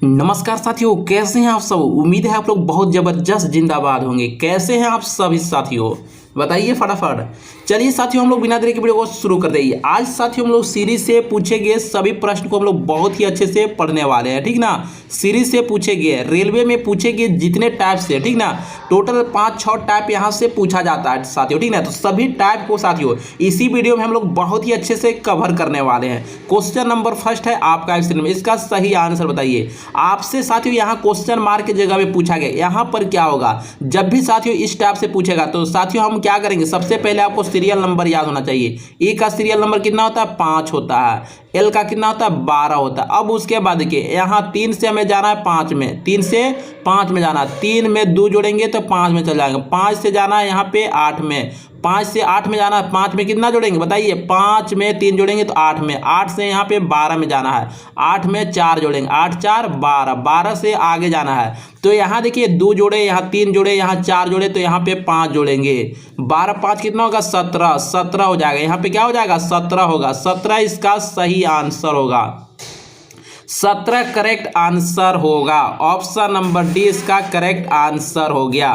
नमस्कार साथियों, कैसे हैं आप सब। उम्मीद है आप लोग बहुत ज़बरदस्त जिंदाबाद होंगे। कैसे हैं आप सभी साथियों, बताइए फटाफट। चलिए साथियों, हम लोग बिना देरी के वीडियो को शुरू कर देंगे। आज साथियों हम लोग सीरीज से पूछे गए सभी प्रश्न को हम लोग बहुत ही अच्छे से पढ़ने वाले हैं, ठीक ना। सीरीज से पूछे गए, रेलवे में पूछे गए जितने टाइप से, ठीक ना, टोटल 5-6 टाइप यहाँ से पूछा जाता है साथियों, ठीक ना। तो सभी टाइप को साथियों इसी वीडियो में हम लोग बहुत ही अच्छे से कवर करने वाले हैं। क्वेश्चन नंबर फर्स्ट है आपका स्क्रीन में, इसका सही आंसर बताइए। आपसे साथियों यहाँ क्वेश्चन मार्क की जगह में पूछा गया, यहाँ पर क्या होगा। जब भी साथियों इस टाइप से पूछेगा तो साथियों हम क्या करेंगे, सबसे पहले आपको सीरियल नंबर याद होना चाहिए। ए का सीरियल नंबर कितना होता है, 5 होता है। एल का कितना होता है, 12 होता है। अब उसके बाद देखिए यहाँ 3 से हमें जाना है 5 में, 3 से 5 में जाना है। 3 में 2 जोड़ेंगे तो 5 में चल जाएंगे। 5 से जाना है यहाँ पे 8 में, 5 से 8 में जाना है। 5 में कितना जोड़ेंगे बताइए, 5 में 3 जोड़ेंगे तो 8 में। 8 से यहाँ पे 12 में जाना है, 8 में 4 जोड़ेंगे, 8 4 12, 12 से आगे जाना है। तो यहाँ देखिए 2 जोड़े, यहाँ 3 जोड़े, यहाँ 4 जोड़े, तो यहाँ पे 5 जोड़ेंगे। 12 5 कितना होगा, 17, 17 हो जाएगा। यहाँ पे क्या हो जाएगा, 17 होगा। 17 इसका सही आंसर होगा। 17 करेक्ट आंसर होगा। ऑप्शन नंबर डी इसका करेक्ट आंसर हो गया।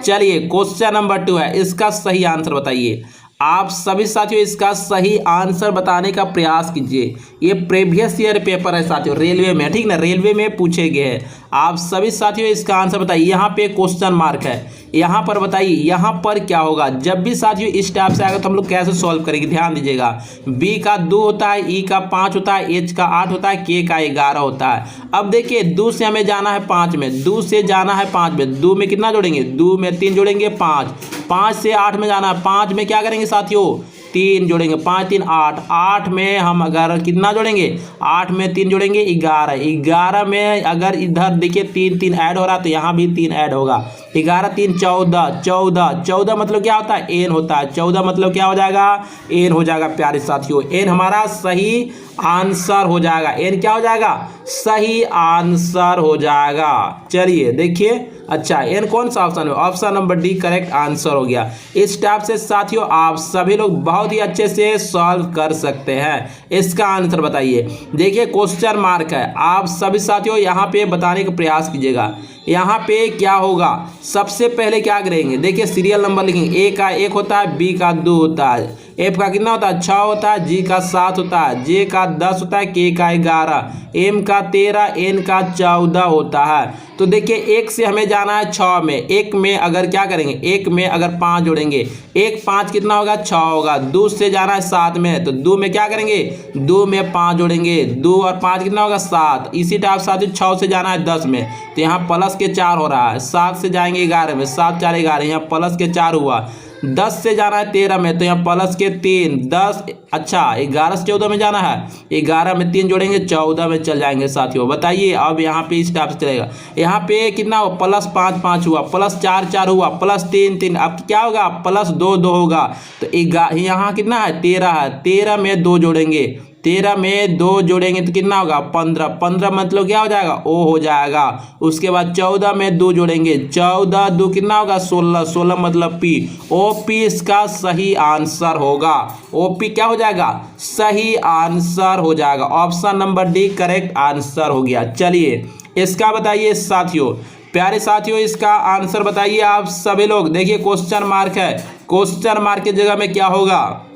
चलिए क्वेश्चन नंबर 2 है, इसका सही आंसर बताइए। आप सभी साथियों इसका सही आंसर बताने का प्रयास कीजिए। ये प्रीवियस ईयर पेपर है साथियों, रेलवे में, ठीक ना, रेलवे में पूछे गए हैं। आप सभी साथियों इसका आंसर बताइए। यहाँ पे क्वेश्चन मार्क है, यहाँ पर बताइए यहाँ पर क्या होगा। जब भी साथियों इस टाइप से आएगा तो हम लोग कैसे सॉल्व करेंगे, ध्यान दीजिएगा। बी का 2 होता है, ई का 5 होता है, एच का 8 होता है, के का 11 होता है। अब देखिए 2 से हमें जाना है 5 में, 2 से जाना है 5 में। 2 में कितना जोड़ेंगे, 2 में 3 जोड़ेंगे 5। 5 से 8 में जाना है, 5 में क्या करेंगे साथियों, 3 जोड़ेंगे। 5 3 8, 8 में हम अगर कितना जोड़ेंगे, 8 में 3 जोड़ेंगे 11। 11 में अगर इधर देखिए 3 3 ऐड हो रहा है तो यहाँ भी 3 ऐड होगा। 11 3 14, 14 14 मतलब क्या होता है, एन होता है। 14 मतलब क्या हो जाएगा, एन हो जाएगा प्यारे साथियों। एन हमारा सही आंसर हो जाएगा। एन क्या हो जाएगा, सही आंसर हो जाएगा। चलिए देखिए, अच्छा एन कौन सा ऑप्शन है, option number D correct answer हो गया। इस टाइप से साथियों आप सभी लोग बहुत ही अच्छे से सॉल्व कर सकते हैं। इसका आंसर बताइए। देखिए क्वेश्चन मार्क है, आप सभी साथियों यहाँ पे बताने का प्रयास कीजिएगा। यहाँ पे क्या होगा, सबसे पहले क्या करेंगे, देखिए सीरियल नंबर लिखेंगे। ए का 1 होता है, बी का 2 होता है, एफ का कितना होता है, 6 होता है, जी का 7 होता है, जे का 10 होता है, के का 11, एम का 13, एन का 14 होता है। तो देखिए 1 से हमें जाना है 6 में। 1 में अगर क्या करेंगे, 1 में अगर 5 जोड़ेंगे, 1 5 कितना होगा, 6 होगा। 2 से जाना है 7 में, तो 2 में क्या करेंगे, 2 में 5 जोड़ेंगे। 2 और 5 कितना होगा, 7। इसी टाइप साथियों 6 से जाना है 10 में, तो यहाँ प्लस के 4 हो रहा है। 7 से जाएंगे 11 में, 7 4 11, यहाँ प्लस के 4 हुआ। 10 से जाना है 13 में, तो यहाँ प्लस के 3, 10, अच्छा 11 से 14 में जाना है, 11 में 3 जोड़ेंगे 14 में चल जाएंगे साथियों। बताइए अब यहाँ पे इस टाइप से चलेगा। यहाँ पे कितना हो, प्लस 5 5 हुआ, प्लस 4 4 हुआ, प्लस 3 3, अब क्या होगा, प्लस 2 2 होगा। तो यहाँ कितना है, 13 है। 13 में 2 जोड़ेंगे, 13 में 2 जोड़ेंगे तो कितना होगा, 15। 15 मतलब क्या हो जाएगा, ओ हो जाएगा। उसके बाद 14 में 2 जोड़ेंगे, 14 2 कितना होगा, 16। 16 मतलब पी, ओ पी इसका सही आंसर होगा। ओ पी क्या हो जाएगा, सही आंसर हो जाएगा। Option number D correct answer हो गया। चलिए इसका बताइए साथियों, प्यारे साथियों इसका आंसर बताइए आप सभी लोग। देखिए क्वेश्चन मार्क है, क्वेश्चन मार्क की जगह में क्या होगा,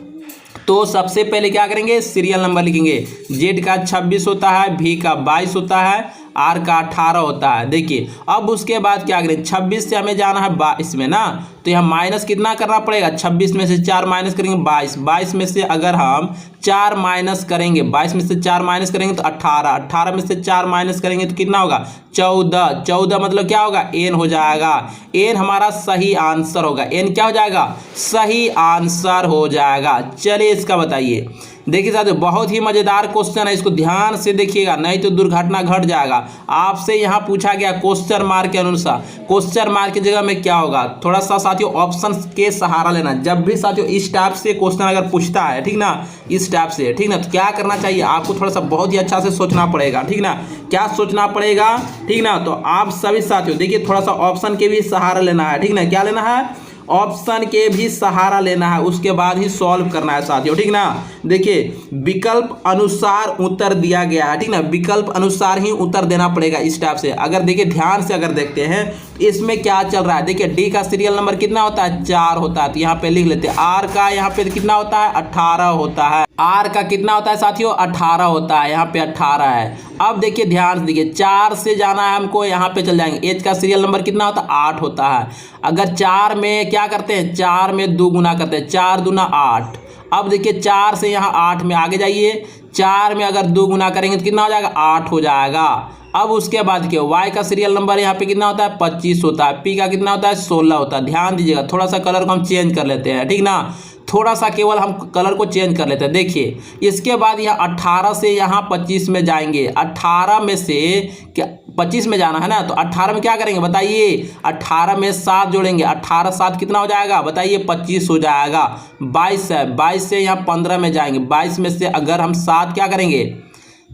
तो सबसे पहले क्या करेंगे, सीरियल नंबर लिखेंगे। जेड का 26 होता है, भी का 22 होता है, आर का 18 होता है। देखिए अब उसके बाद क्या करें, 26 से हमें जाना है 22 में ना, तो यहाँ माइनस कितना करना पड़ेगा, 26 में से 4 माइनस करेंगे 22, 22 में से अगर हम 4 माइनस करेंगे, 22 में से 4 माइनस करेंगे तो 18, 18 में से 4 माइनस करेंगे तो कितना होगा, 14, 14 मतलब क्या होगा, एन हो जाएगा। एन हमारा सही आंसर होगा। एन क्या हो जाएगा, सही आंसर हो जाएगा। चलिए इसका बताइए। देखिए साथियों बहुत ही मजेदार क्वेश्चन है, इसको ध्यान से देखिएगा नहीं तो दुर्घटना घट जाएगा। आपसे यहाँ पूछा गया क्वेश्चन मार्क के अनुसार, क्वेश्चन मार्क की जगह में क्या होगा, थोड़ा सा साथियों ऑप्शन के सहारा लेना। जब भी साथियों इस टाइप से क्वेश्चन अगर पूछता है, ठीक ना, इस टाइप से, ठीक ना, तो क्या करना चाहिए आपको, थोड़ा सा बहुत ही अच्छा से सोचना पड़ेगा, ठीक ना। क्या सोचना पड़ेगा, ठीक ना, तो आप सभी साथियों देखिए थोड़ा सा ऑप्शन के भी सहारा लेना है, ठीक ना। क्या लेना है, ऑप्शन के भी सहारा लेना है, उसके बाद ही सॉल्व करना है साथियों, ठीक ना। देखिए विकल्प अनुसार उत्तर दिया गया है, ठीक ना, विकल्प अनुसार ही उत्तर देना पड़ेगा इस टाइप से। अगर देखिए ध्यान से अगर देखते हैं इसमें क्या चल रहा है, देखिए डी का सीरियल नंबर कितना होता है, 4 होता है, तो यहाँ पे लिख लेते हैं। आर का यहाँ पे कितना होता है, 18 होता है। आर का कितना होता है साथियों, 18 होता है, यहाँ पे 18 है। अब देखिए ध्यान से देखिए 4 से जाना है हमको, यहाँ पे चल जाएंगे। एच का सीरियल नंबर कितना होता है, 8 होता है। अगर 4 में क्या करते हैं, 4 में 2 गुना करते हैं, 4 दूना 8। अब देखिए 4 से यहाँ 8 में आगे जाइए, 4 में अगर 2 गुना करेंगे तो कितना हो जाएगा, 8 हो जाएगा। अब उसके बाद क्या, वाई का सीरियल नंबर यहाँ पे कितना होता है, 25 होता है। पी का कितना होता है, 16 होता है। ध्यान दीजिएगा, थोड़ा सा कलर को हम चेंज कर लेते हैं, ठीक ना, थोड़ा सा केवल हम कलर को चेंज कर लेते हैं। देखिए इसके बाद यहाँ 18 से यहाँ 25 में जाएंगे। 18 में से क्या 25 में जाना है ना, तो 18 में क्या करेंगे बताइए, 18 में 7 जोड़ेंगे। 18 7 कितना हो जाएगा बताइए, 25 हो जाएगा। 22 है, 22 से यहाँ 15 में जाएंगे। 22 में से अगर हम 7 क्या करेंगे,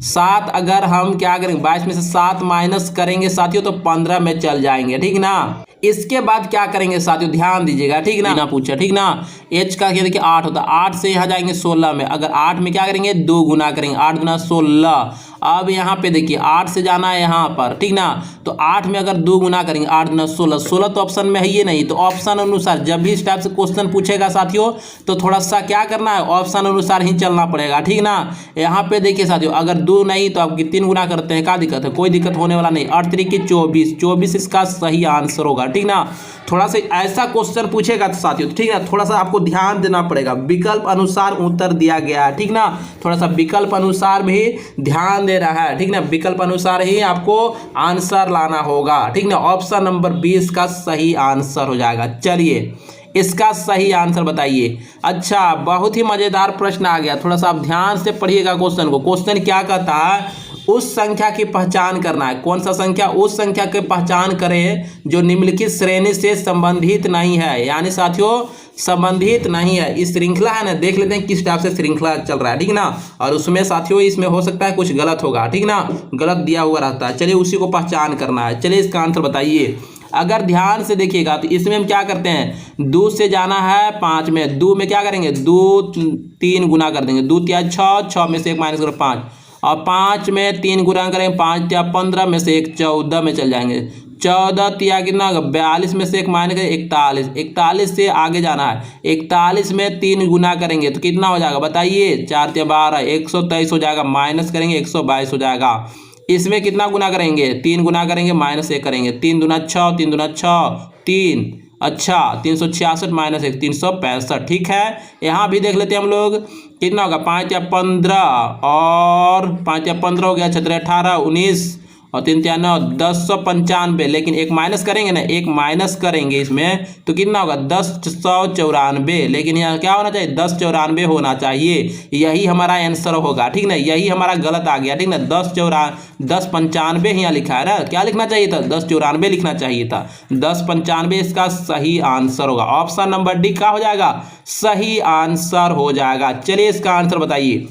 7 अगर हम क्या करेंगे, 22 में से 7 माइनस करेंगे साथियों तो 15 में चल जाएंगे, ठीक ना। इसके बाद क्या करेंगे साथियों, ध्यान दीजिएगा, ठीक ना पूछा, ठीक ना। एच का क्या देखिए 8 होता है, 8 से यहाँ जाएंगे 16 में। अगर 8 में क्या करेंगे, 2 गुना करेंगे, 8 गुना 16। अब यहाँ पे देखिए 8 से जाना है यहाँ पर, ठीक ना, तो 8 में अगर 2 गुना करेंगे, 8 गुना 16, 16 तो ऑप्शन में है ही नहीं। तो ऑप्शन अनुसार जब भी इस टाइप से क्वेश्चन पूछेगा साथियों तो थोड़ा सा क्या करना है, ऑप्शन अनुसार ही चलना पड़ेगा, ठीक ना। यहाँ पे देखिए साथियों अगर 2 नहीं तो आपकी 3 गुना करते हैं, क्या दिक्कत है, कोई दिक्कत होने वाला नहीं। 8 3 की 24, 24 इसका सही आंसर होगा, ठीक ना। थोड़ा सा ऐसा क्वेश्चन पूछेगा तो साथियों, ठीक ना, थोड़ा सा आपको ध्यान देना पड़ेगा। विकल्प अनुसार उत्तर दिया गया है, ठीक ना, थोड़ा सा विकल्प अनुसार भी ध्यान दे रहा है, ठीक ना, विकल्प अनुसार ही आपको आंसर लाना होगा, ठीक ना। ऑप्शन नंबर 20 का सही आंसर हो जाएगा। चलिए इसका सही आंसर बताइए। अच्छा, बहुत ही मजेदार प्रश्न आ गया, थोड़ा सा आप ध्यान से पढ़िएगा क्वेश्चन को। क्वेश्चन क्या कहता है, उस संख्या की पहचान करना है। कौन सा संख्या, उस संख्या की पहचान करें जो निम्नलिखित श्रेणी से संबंधित नहीं है, यानी साथियों संबंधित नहीं है। इस श्रृंखला है ना, देख लेते हैं किस टाइप से श्रृंखला चल रहा है, ठीक ना। और उसमें साथियों इसमें हो सकता है कुछ गलत होगा, ठीक ना, गलत दिया हुआ रहता है। चलिए उसी को पहचान करना है। चलिए इसका आंसर बताइए। अगर ध्यान से देखिएगा तो इसमें हम क्या करते हैं, 2 से जाना है 5 में, 2 में क्या करेंगे, 2 3 गुना कर देंगे, 2 3 6, 6 में से 1 माइनस करो 5, और 5 में 3 गुना करेंगे, 5 3 15 में से 1 14 में चल जाएंगे। 14 3 कितना होगा, 42 में से 1 माइनस करें 41, 41 से आगे जाना है। 41 में 3 गुना करेंगे तो कितना हो जाएगा बताइए, 4 3 12, 123 हो जाएगा। माइनस करेंगे 122 हो जाएगा। इसमें कितना गुना करेंगे, 3 गुना करेंगे, माइनस 1 करेंगे, 3 दूना 6, 3 दूना 6 3, अच्छा 366 माइनस 1 365, ठीक है। यहाँ भी देख लेते हैं हम लोग कितना होगा, 5 या 15 और 5 या 15 हो गया, 6 18 19 और 3 3 9 1095। लेकिन एक माइनस करेंगे ना, एक माइनस करेंगे इसमें तो कितना होगा 1094। लेकिन यहाँ क्या होना चाहिए, 1094 होना चाहिए, यही हमारा आंसर होगा, ठीक ना। यही हमारा गलत आ गया, ठीक ना। 1095 यहाँ लिखा है ना, क्या लिखना चाहिए था, 1094 लिखना चाहिए था। 1095 इसका सही आंसर होगा। ऑप्शन नंबर डी का हो जाएगा, सही आंसर हो जाएगा। चलिए इसका आंसर बताइए।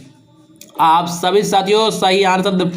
आप सभी साथियों सही आंसर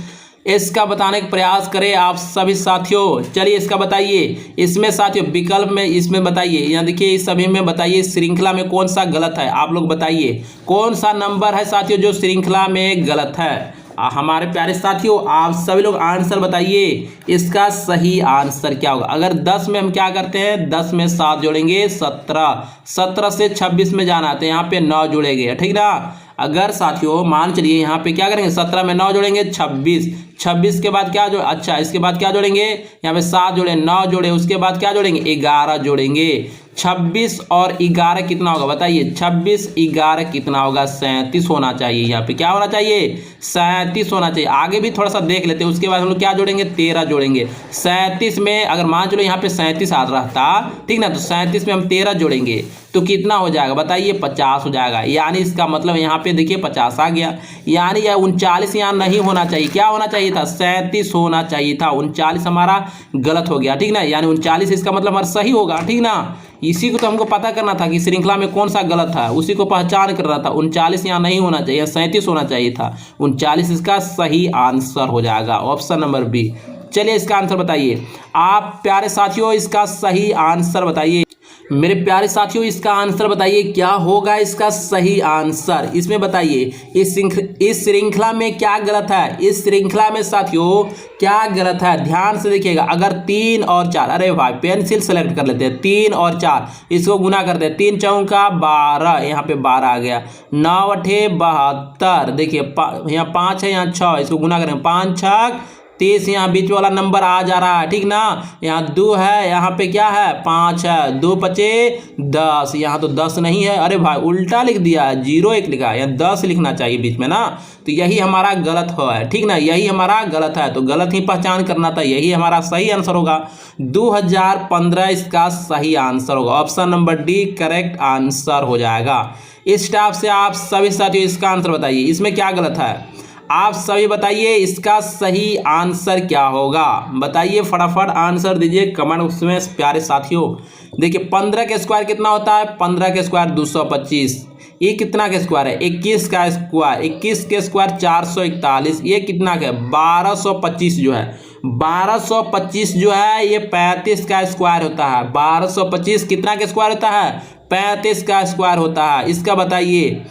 इसका बताने का प्रयास करें आप सभी साथियों। चलिए इसका बताइए। इसमें साथियों विकल्प में इसमें बताइए, यहाँ देखिए इस सभी में बताइए श्रृंखला में कौन सा गलत है। आप लोग बताइए कौन सा नंबर है साथियों जो श्रृंखला में गलत है। हमारे प्यारे साथियों आप सभी लोग आंसर बताइए, इसका सही आंसर क्या होगा। अगर 10 में हम क्या करते हैं, 10 में 7 जोड़ेंगे 17, 17 से 26 में जाना है तो यहाँ पे 9 जुड़ेंगे, ठीक ना। अगर साथियों मान चलिए यहाँ पे क्या करेंगे, 17 में 9 जोड़ेंगे 26, 26 के बाद क्या जोड़े, अच्छा इसके बाद क्या जोड़ेंगे, यहाँ पे 7 जोड़े 9 जोड़े, उसके बाद क्या जोड़ेंगे 11 जोड़ेंगे। 26 और 11 कितना होगा बताइए, 26 11 कितना होगा, 37 होना चाहिए। यहाँ पे क्या होना चाहिए, 37 होना चाहिए। आगे भी थोड़ा सा देख लेते हैं, उसके बाद हम लोग क्या जोड़ेंगे 13 जोड़ेंगे। 37 में अगर मान चलो यहाँ पे 37 आ रहा था, ठीक ना, तो 37 में हम 13 जोड़ेंगे तो कितना हो जाएगा बताइए, 50 हो जाएगा। यानी इसका मतलब यहाँ पे देखिए 50 आ गया, यानी यह 39 यहाँ नहीं होना चाहिए, क्या होना चाहिए था, 37 होना चाहिए था। 39 हमारा गलत हो गया, ठीक ना, यानी 39 इसका मतलब हमारा सही होगा, ठीक ना। इसी को तो हमको पता करना था कि श्रृंखला में कौन सा गलत है, उसी को पहचान कर रहा था। 39 यहाँ नहीं होना चाहिए, 37 होना चाहिए था। 39 इसका सही आंसर हो जाएगा, ऑप्शन नंबर बी। चलिए इसका आंसर बताइए आप प्यारे साथियों, इसका सही आंसर बताइए। मेरे प्यारे साथियों इसका आंसर बताइए, क्या होगा इसका सही आंसर। इसमें बताइए इस श्रृंखला में क्या गलत है। इस श्रृंखला में साथियों क्या गलत है, ध्यान से देखिएगा। अगर 3 और 4, अरे भाई पेंसिल सेलेक्ट कर लेते हैं, 3 और 4 इसको गुना करते हैं, 3 चौका 12, यहाँ पे 12 आ गया, 9 अठे 72, देखिए यहाँ 5 है, यहाँ 6, इसको गुना करेंगे, 5 6 30, यहाँ बीच वाला नंबर आ जा रहा है, ठीक ना। यहाँ 2 है, यहाँ पे क्या है 5 है, 2 पचे 10, यहाँ तो 10 नहीं है, अरे भाई उल्टा लिख दिया है, 0 1 लिखा है, यहाँ 10 लिखना चाहिए बीच में ना। तो यही हमारा गलत हो है, ठीक ना, यही हमारा गलत है, तो गलत ही पहचान करना था, यही हमारा सही आंसर होगा। 2015 इसका सही आंसर होगा, option number D correct answer हो जाएगा। इस टाइप से आप सभी साथियों इसका आंसर बताइए, इसमें क्या गलत है आप सभी बताइए, इसका सही आंसर क्या होगा। बताइए फटाफट आंसर दीजिए कमेंट बॉक्स में प्यारे साथियों। देखिए 15 के स्क्वायर कितना होता है, 15 के स्क्वायर 225, ये कितना के स्क्वायर है 21 का स्क्वायर, 21 के स्क्वायर 441, ये कितना का 1225 जो है 1225 जो है ये 35 का स्क्वायर होता है। 1225 कितना के स्क्वायर होता है 35 का स्क्वायर होता है। इसका बताइए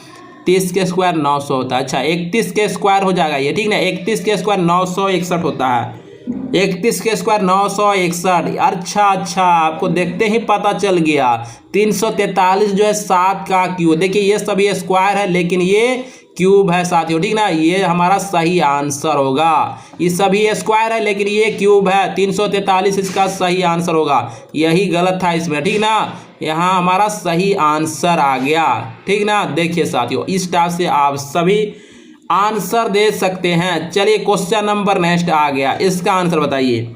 30 के स्क्वायर 900 होता है। अच्छा 31 के स्क्वायर हो जाएगा ये, ठीक ना, 31 के स्क्वायर 961 होता है, 31 के स्क्वायर 961। अच्छा आपको देखते ही पता चल गया। 343 जो है 7 का क्यूब, देखिए ये सब ये स्क्वायर है लेकिन ये क्यूब है साथियों, ठीक ना, ये हमारा सही आंसर होगा। ये सभी स्क्वायर है लेकिन ये क्यूब है, 343 इसका सही आंसर होगा, यही गलत था इसमें, ठीक ना, यहाँ हमारा सही आंसर आ गया, ठीक ना। देखिए साथियों इस टाइप से आप सभी आंसर दे सकते हैं। चलिए क्वेश्चन नंबर नेक्स्ट आ गया, इसका आंसर बताइए,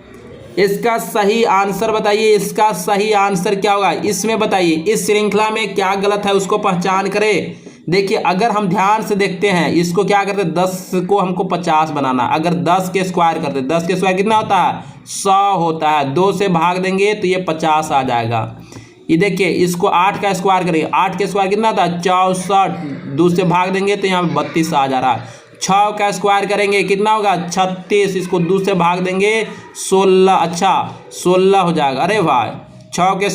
इसका सही आंसर बताइए, इसका सही आंसर क्या होगा। इसमें बताइए इस श्रृंखला में क्या गलत है उसको पहचान करें। देखिए अगर हम ध्यान से देखते हैं इसको क्या करते हैं, 10 को हमको 50 बनाना, अगर 10 के स्क्वायर करते, 10 के स्क्वायर कितना होता है 100 होता है, 2 से भाग देंगे तो ये 50 आ जाएगा। ये देखिए इसको 8 का स्क्वायर करेंगे, 8 के स्क्वायर कितना होता है 64, 2 से भाग देंगे तो यहाँ 32 आ जा रहा है। 6 का स्क्वायर करेंगे कितना होगा 36, इसको 2 से भाग देंगे 16, अच्छा 16 हो जाएगा। अरे भाई 6 के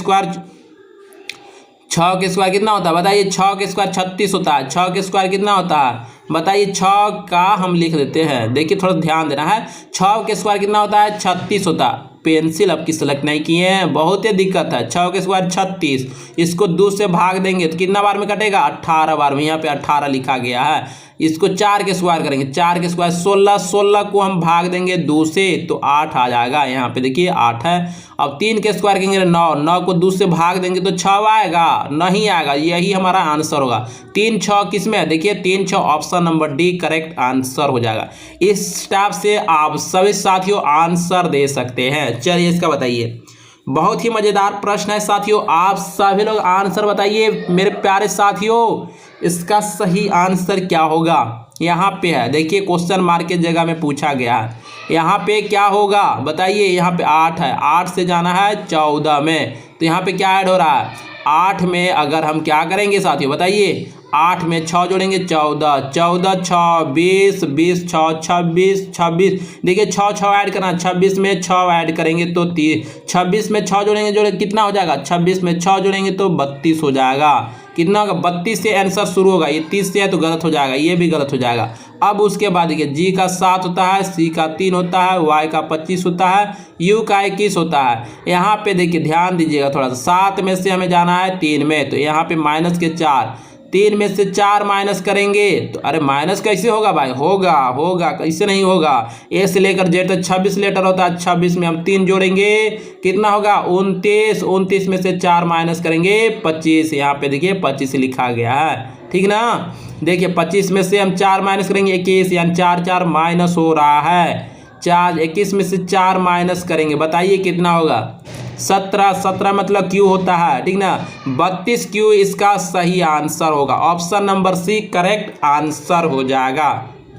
स्क्वायर कितना होता है बताइए, 6 के स्क्वायर 36 होता है, 6 के स्क्वायर कितना होता है बताइए, 6 का हम लिख देते हैं, देखिए थोड़ा ध्यान देना है, 6 के स्क्वायर कितना होता है 36 होता है। पेंसिल अब की सेलेक्ट नहीं किए हैं, बहुत ही दिक्कत है। 6 के स्क्वायर 36, इसको 2 से भाग देंगे तो कितना बार में कटेगा 18 बार में, यहाँ पे 18 लिखा गया है। इसको 4 के स्क्वायर करेंगे, 4 के स्क्वायर 16, 16 को हम भाग देंगे 2 से तो 8 आ जाएगा, यहाँ पे देखिए 8 है। अब 3 के स्क्वायर करेंगे 9, 9 को 2 से भाग देंगे तो 6 आएगा, नहीं आएगा, यही हमारा आंसर होगा। 3 6 किस में है देखिए 3 6 option number D correct answer हो जाएगा। इस टाइप से आप सभी साथियों आंसर दे सकते हैं। चलिए इसका बताइए, बहुत ही मजेदार प्रश्न है साथियों, आप सभी लोग आंसर बताइए मेरे प्यारे साथियों, इसका सही आंसर क्या होगा। यहाँ पे है देखिए क्वेश्चन मार्क के जगह में पूछा गया है, यहाँ पे क्या होगा बताइए, यहाँ पे 8 है, 8 से जाना है 14 में, तो यहाँ पे क्या ऐड हो रहा है 8 में अगर हम क्या करेंगे साथियों बताइए, 8 में 6 जोड़ेंगे 14, 14 6 20, 20 6 26, 26 देखिए 6 ऐड करना, 26 में 6 ऐड करेंगे तो 30, 26 में 6 जोड़ेंगे कितना हो जाएगा, 26 में 6 जोड़ेंगे तो 32 हो जाएगा। कितना होगा 32 से आंसर शुरू होगा, ये 30 से है तो गलत हो जाएगा, ये भी गलत हो जाएगा। अब उसके बाद देखिए जी का 7 होता है, सी का 3 होता है, वाई का 25 होता है, यू का 21 होता है। यहाँ पे देखिए ध्यान दीजिएगा थोड़ा सा, 7 में से हमें जाना है 3 में, तो यहाँ पे माइनस के 4, 3 में से 4 माइनस करेंगे तो अरे माइनस कैसे होगा भाई, होगा कैसे नहीं होगा, ए से लेकर जेड तक 26 लेटर होता है, 26 में हम 3 जोड़ेंगे कितना होगा 29, 29 में से 4 माइनस करेंगे 25, यहाँ पे देखिए 25 लिखा गया है, ठीक ना। देखिए 25 में से हम 4 माइनस करेंगे 21, यानी 4 4 माइनस हो रहा है, 4 21 में से 4 माइनस करेंगे बताइए कितना होगा 17, 17 मतलब क्यू होता है, ठीक ना, 32 क्यू इसका सही आंसर होगा, option number C correct answer हो जाएगा।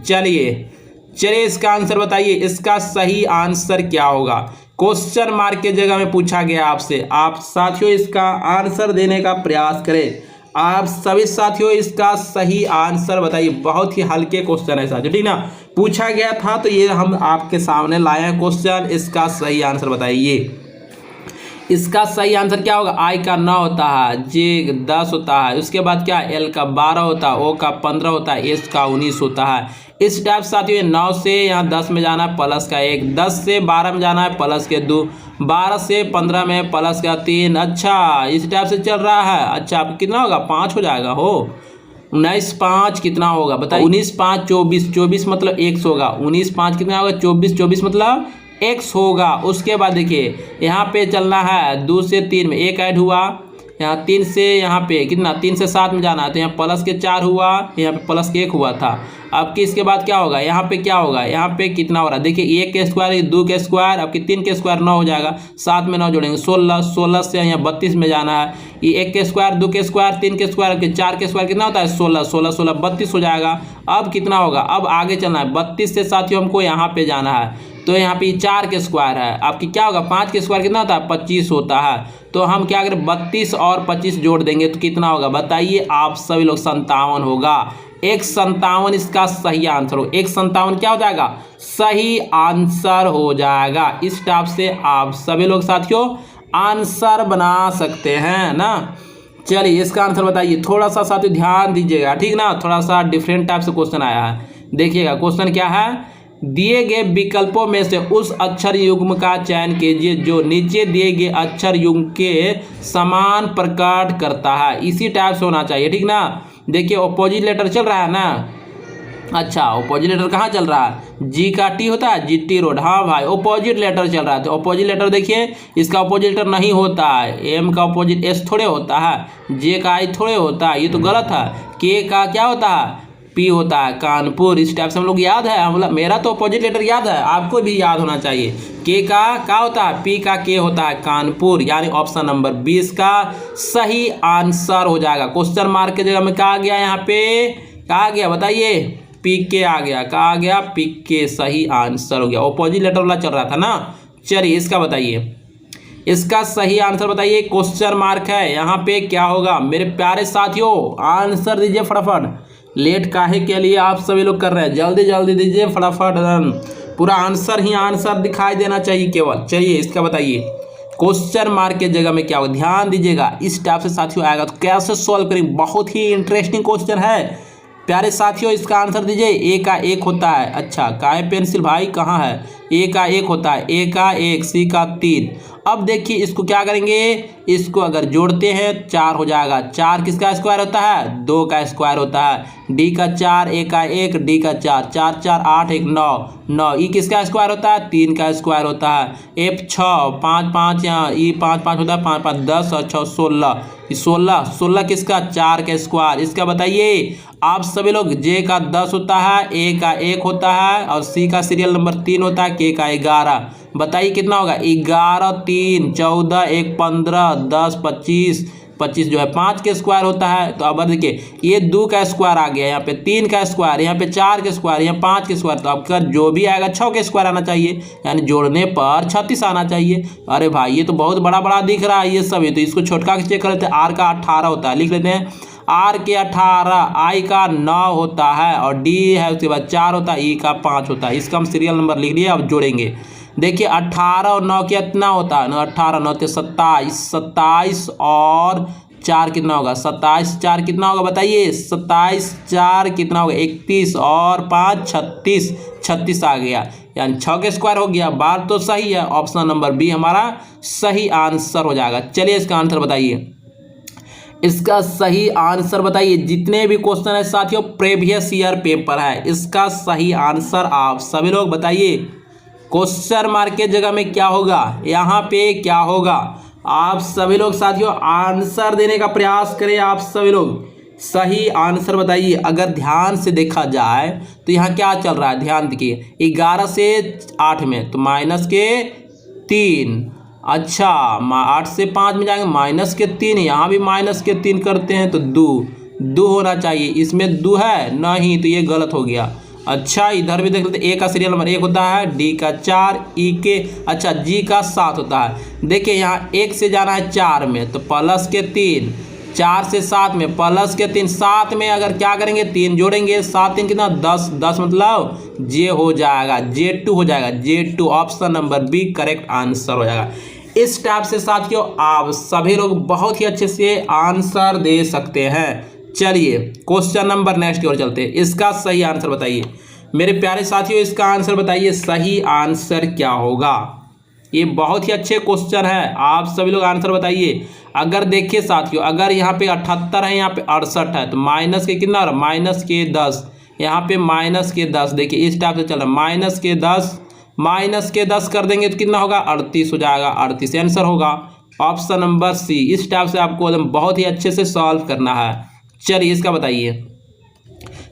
चलिए इसका आंसर बताइए, इसका सही आंसर क्या होगा। क्वेश्चन मार्क के जगह में पूछा गया आपसे, आप साथियों इसका आंसर देने का प्रयास करें। आप सभी साथियों इसका सही आंसर बताइए, बहुत ही हल्के क्वेश्चन है साथियों, ठीक ना, पूछा गया था तो ये हम आपके सामने लाए हैं क्वेश्चन, इसका सही आंसर बताइए। इसका सही आंसर क्या होगा? आई का 9 होता है, जे 10 होता है, उसके बाद क्या एल का 12 होता है, ओ का 15 होता है, एस का 19 होता है। इस टाइप साथियों 9 से यहाँ 10 में जाना है प्लस का 1, 10 से 12 में जाना है प्लस के 2, 12 से 15 में प्लस का 3। अच्छा इस टाइप से चल रहा है। अच्छा आप कितना होगा? 5 हो जाएगा हो। 19 5 कितना होगा बताइए? 19 5 24, 24 मतलब 1 होगा। 19 5 कितना होगा? 24, 24 मतलब x होगा। उसके बाद देखिए यहाँ पे चलना है 2 से 3 में 1 ऐड हुआ, यहाँ 3 से यहाँ पे कितना 3 से 7 में जाना है तो यहाँ प्लस के 4 हुआ, यहाँ पे प्लस के 1 हुआ था। अब कि इसके बाद क्या होगा? यहाँ पे क्या होगा? यहाँ पे कितना हो रहा है देखिए 1 के स्क्वायर 2 के स्क्वायर, आपके 3 के स्क्वायर 9 हो जाएगा, 7 में 9 जोड़ेंगे 16, 16 से यहाँ 32 में जाना है। ये 1 के स्क्वायर 2 के स्क्वायर 3 के स्क्वायर आपके 4 के स्क्वायर कितना होता है? 16, 16 16 32 हो जाएगा। अब कितना होगा? अब आगे चलना है 32 से साथियों हमको यहाँ पे जाना है तो यहाँ पे 4 के स्क्वायर है, आपकी क्या होगा? 5 के स्क्वायर कितना होता है? 25 होता है। तो हम क्या करें 32 और 25 जोड़ देंगे तो कितना होगा बताइए आप सभी लोग? 57 होगा। 157 इसका सही आंसर हो। 157 क्या हो जाएगा? सही आंसर हो जाएगा। इस टाइप से आप सभी लोग साथियों आंसर बना सकते हैं ना। चलिए इसका आंसर बताइए। थोड़ा सा साथियों ध्यान दीजिएगा, ठीक ना, थोड़ा सा डिफरेंट टाइप से क्वेश्चन आया है। देखिएगा क्वेश्चन क्या है? दिए गए विकल्पों में से उस अक्षर युग्म का चयन कीजिए जो नीचे दिए गए अक्षर युग्म के समान प्रकट करता है। इसी टाइप से होना चाहिए, ठीक ना। देखिए ऑपोजिट लेटर चल रहा है ना। अच्छा ऑपोजिट लेटर कहाँ चल रहा है? जी का टी होता है, जी टी रोड। हाँ भाई ऑपोजिट लेटर चल रहा है। तो ऑपोजिट लेटर देखिए इसका ऑपोजिट लेटर नहीं होता है। एम का ऑपोजिट एस थोड़े होता है, जे का आई थोड़े होता है, ये तो गलत है। के का क्या होता है? पी होता है, कानपुर। इस टाइप से हम लोग याद है, मतलब मेरा तो अपोजिट लेटर याद है, आपको भी याद होना चाहिए। के का क्या होता है? पी का के होता है, कानपुर। यानी ऑप्शन नंबर 20 का सही आंसर हो जाएगा। क्वेश्चन मार्क के जगह में क्या आ गया? यहाँ पे क्या आ गया बताइए? पी के आ गया। क्या आ गया? पी के सही आंसर हो गया। अपोजिट लेटर वाला चल रहा था ना। चलिए इसका बताइए, इसका सही आंसर बताइए। क्वेश्चन मार्क है यहाँ पे, क्या होगा मेरे प्यारे साथियों? आंसर दीजिए फटाफट। लेट काहे के लिए आप सभी लोग कर रहे हैं? जल्दी जल्दी दीजिए फटाफट, पूरा आंसर ही आंसर दिखाई देना चाहिए केवल। चलिए इसका बताइए। क्वेश्चन मार्क के जगह में क्या होगा? ध्यान दीजिएगा। इस टाइप से साथियों आएगा तो कैसे सॉल्व करेंगे? बहुत ही इंटरेस्टिंग क्वेश्चन है प्यारे साथियों। इसका आंसर दीजिए। ए का 1 होता है। अच्छा काहे पेंसिल भाई कहाँ है? ए का 1 होता है, ए का 1, सी का 3। अब देखिए इसको क्या करेंगे? इसको अगर जोड़ते हैं 4 हो जाएगा। 4 किसका स्क्वायर होता है? 2 का स्क्वायर होता है। डी का 4, ए का 1, डी का 4, 4 4 8 1 9 9। ई किसका स्क्वायर होता है? 3 का स्क्वायर होता है। एफ 6, 5 5 यहाँ ई 5 5 होता है, 5 5 10 और 6 16। 16 16 किसका? 4 का स्क्वायर। इसका बताइए आप सभी लोग। जे का 10 होता है, ए का 1 होता है और सी का सीरियल नंबर 3 होता है, के का 11। बताइए कितना होगा? 11 3 14 1 15 10 25 25 जो है 5 के स्क्वायर होता है। तो अब देखिए ये 2 का स्क्वायर आ गया, यहाँ पे 3 का स्क्वायर, यहाँ पे 4 के स्क्वायर, यहाँ 5 के स्क्वायर। तो आपका जो भी आएगा 6 के स्क्वायर आना चाहिए, यानी जोड़ने पर 36 आना चाहिए। अरे भाई ये तो बहुत बड़ा बड़ा दिख रहा है ये सब। तो इसको छोटका के चेक कर लेते हैं। आर का 18 होता है, लिख लेते हैं। आर के 18, आई का 9 होता है और डी है उसके बाद 4 होता है, ई का 5 होता है। इसका हम सीरियल नंबर लिख लिए। अब जोड़ेंगे। देखिए 18 और 9 कितना होता है? 18 9 27, 27 और 4 कितना होगा? 27 4 कितना होगा बताइए? 27 4 कितना होगा? 31 और 5 36, 36 आ गया, यानी 6 के स्क्वायर हो गया। बात तो सही है। ऑप्शन नंबर बी हमारा सही आंसर हो जाएगा। चलिए इसका आंसर बताइए। इसका सही आंसर बताइए। जितने भी क्वेश्चन है साथियों प्रीवियस ईयर पेपर है, इसका सही आंसर आप सभी लोग बताइए। क्वेश्चन मार्क के जगह में क्या होगा? यहाँ पे क्या होगा? आप सभी लोग साथियों आंसर देने का प्रयास करें। आप सभी लोग सही आंसर बताइए। अगर ध्यान से देखा जाए तो यहाँ क्या चल रहा है? ध्यान देखिए 11 से 8 में तो माइनस के 3। अच्छा 8 से 5 में जाएंगे माइनस के 3, यहाँ भी माइनस के 3 करते हैं तो 2 होना चाहिए। इसमें 2 है नहीं, तो ये गलत हो गया। अच्छा इधर भी देख लेते। ए का सीरियल नंबर 1 होता है, डी का 4, ई के अच्छा जी का 7 होता है। देखिए यहाँ 1 से जाना है 4 में तो प्लस के 3, 4 से 7 में प्लस के 3, 7 में अगर क्या करेंगे 3 जोड़ेंगे, 7 3 कितना 10, 10 मतलब जे हो जाएगा, J2 हो जाएगा। J2 option number B correct answer हो जाएगा। इस टाइप से साथियों आप सभी लोग बहुत ही अच्छे से आंसर दे सकते हैं। चलिए क्वेश्चन नंबर नेक्स्ट की ओर चलते हैं। इसका सही आंसर बताइए मेरे प्यारे साथियों, इसका आंसर बताइए सही आंसर क्या होगा। ये बहुत ही अच्छे क्वेश्चन है, आप सभी लोग आंसर बताइए। अगर देखिए साथियों, अगर यहाँ पे 78 है, यहाँ पे 68 है, तो माइनस के कितना, माइनस के 10, यहाँ पे माइनस के 10, देखिए इस टाइप से चल रहा है, माइनस के 10 कर देंगे तो कितना होगा, 38 हो जाएगा। 38 आंसर होगा ऑप्शन नंबर सी। इस टाइप से आपको एकदम बहुत ही अच्छे से सॉल्व करना है। चलिए इसका बताइए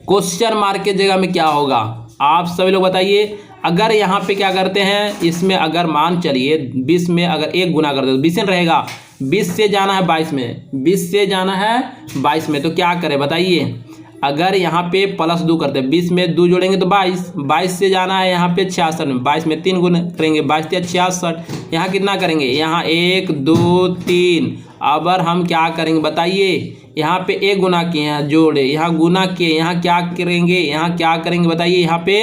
क्वेश्चन मार्क के जगह में क्या होगा, आप सभी लोग बताइए। अगर यहाँ पे क्या करते हैं, इसमें अगर मान चलिए 20 में अगर 1 गुना कर दे तो 20 रहेगा। 20 से जाना है 22 में, 20 से जाना है 22 में, तो क्या करें बताइए। अगर यहाँ पे प्लस 2 करते हैं, 20 में 2 जोड़ेंगे तो 22, 22 से जाना है यहाँ पे 66 में, 22 में 3 गुना करेंगे, 22 या 66। यहाँ कितना करेंगे, यहाँ 1 2 3। अब हम क्या करेंगे बताइए, यहाँ पे 1 गुना किए हैं जोड़े, यहाँ गुना किए, यहाँ क्या करेंगे, यहाँ क्या करेंगे बताइए। यहाँ पे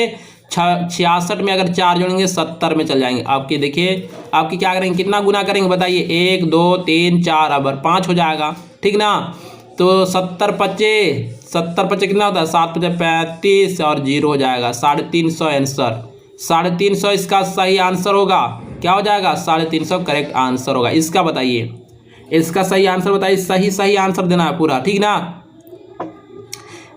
66 में अगर 4 जोड़ेंगे 70 में चल जाएंगे आपके। देखिए आपकी क्या करेंगे, कितना गुना करेंगे बताइए, 1 2 3 4 अब 5 हो जाएगा, ठीक ना। तो 70 पच्चे कितना होता है, 7 पच्चे 35 और 0 हो जाएगा 350 आंसर। 350 इसका सही आंसर होगा। क्या हो जाएगा, 350 करेक्ट आंसर होगा। इसका बताइए, इसका सही आंसर बताइए। सही आंसर देना है पूरा, ठीक ना।